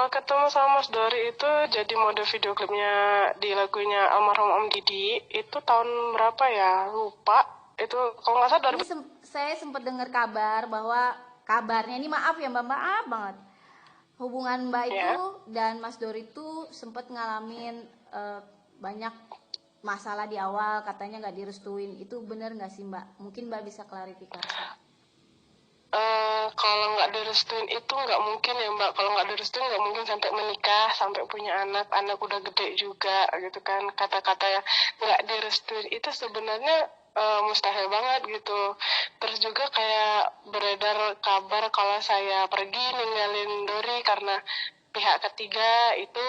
ketemu sama Mas Dori itu jadi mode video klipnya di lagunya almarhum Om Didi itu tahun berapa ya? Lupa. Itu kalau nggak salah Ini saya sempat dengar kabar bahwa kabarnya ini, maaf ya Mbak, maaf banget. Hubungan Mbak itu ya. dan Mas Dori itu sempat ngalamin banyak masalah di awal, katanya nggak direstuin. Itu benar nggak sih Mbak? Mungkin Mbak bisa klarifikasi. Kalau nggak direstuin itu nggak mungkin ya Mbak. Kalau nggak direstuin nggak mungkin sampai menikah, sampai punya anak udah gede juga gitu kan. Kata-kata yang nggak direstuin itu sebenarnya mustahil banget gitu. Terus juga kayak beredar kabar kalau saya pergi ninggalin Dori karena pihak ketiga itu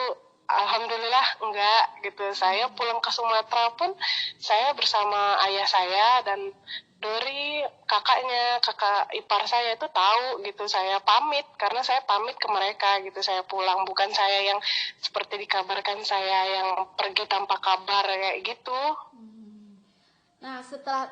alhamdulillah enggak gitu. Saya pulang ke Sumatera pun saya bersama ayah saya dan Dori kakak ipar saya itu tahu gitu saya pamit karena saya pamit ke mereka gitu saya pulang bukan saya yang seperti dikabarkan saya yang pergi tanpa kabar kayak gitu. Nah, setelah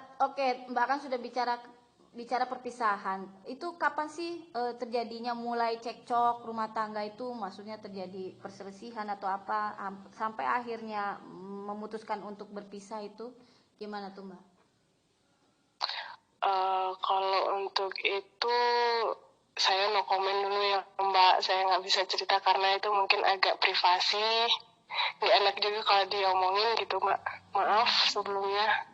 Mbak kan sudah bicara perpisahan. Itu kapan sih terjadinya mulai cekcok rumah tangga itu, maksudnya terjadi perselisihan atau apa sampai akhirnya memutuskan untuk berpisah itu gimana tuh, Mbak? Kalau untuk itu saya no komen dulu ya Mbak, saya nggak bisa cerita karena itu mungkin agak privasi, nggak enak juga kalau diomongin gitu Mbak, maaf sebelumnya.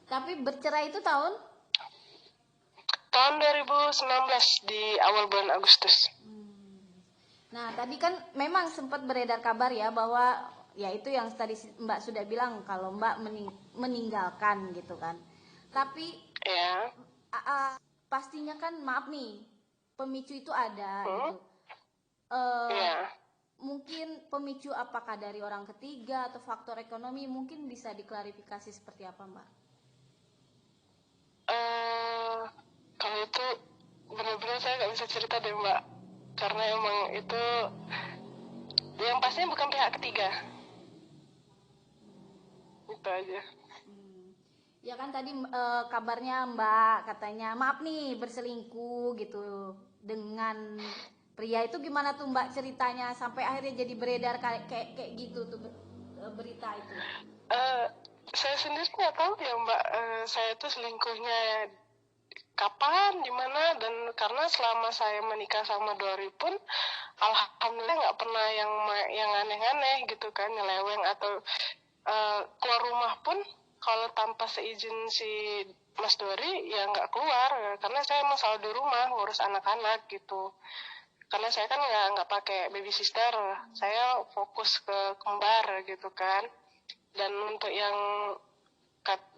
Tapi bercerai itu tahun? Tahun 2019 di awal bulan Agustus. Nah, tadi kan memang sempat beredar kabar ya bahwa ya itu yang tadi Mbak sudah bilang kalau Mbak meninggalkan gitu kan. Tapi Ya. pastinya kan, maaf nih, pemicu itu ada Hmm? gitu. Eh, Ya. Mungkin pemicu apakah dari orang ketiga atau faktor ekonomi, mungkin bisa diklarifikasi seperti apa Mbak? eh Kalau itu benar-benar saya nggak bisa cerita deh Mbak, karena emang itu yang pastinya bukan pihak ketiga, itu aja. Ya kan tadi kabarnya Mbak katanya maaf nih berselingkuh gitu dengan pria itu, gimana tuh Mbak ceritanya sampai akhirnya jadi beredar kayak kayak kayak gitu tuh berita itu. eh saya sendiri nggak tahu ya Mbak, saya tuh selingkuhnya kapan, dimana, dan karena selama saya menikah sama Dori pun alhamdulillah nggak pernah yang aneh-aneh gitu kan, nyeleweng atau keluar rumah pun kalau tanpa seizin si Mas Dori ya nggak keluar karena saya emang selalu di rumah ngurus anak-anak gitu, karena saya kan nggak pakai baby sister, saya fokus ke kembar gitu kan. Dan untuk yang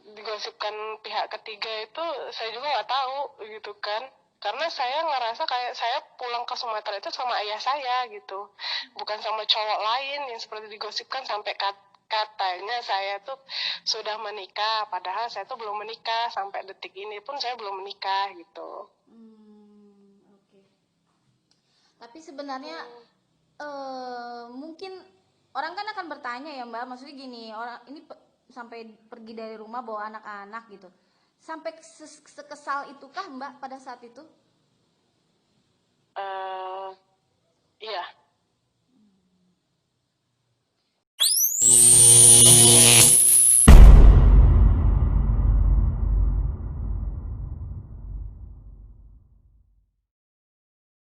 digosipkan pihak ketiga itu saya juga nggak tahu gitu kan, karena saya ngerasa kayak saya pulang ke Sumatera itu sama ayah saya gitu, bukan sama cowok lain yang seperti digosipkan sampai katanya saya tuh sudah menikah, padahal saya tuh belum menikah, sampai detik ini pun saya belum menikah gitu. Oke. Tapi sebenarnya mungkin orang kan akan bertanya ya Mbak, maksudnya gini, orang ini sampai pergi dari rumah bawa anak-anak gitu. Sampai sekesal itukah Mbak pada saat itu? eh Iya,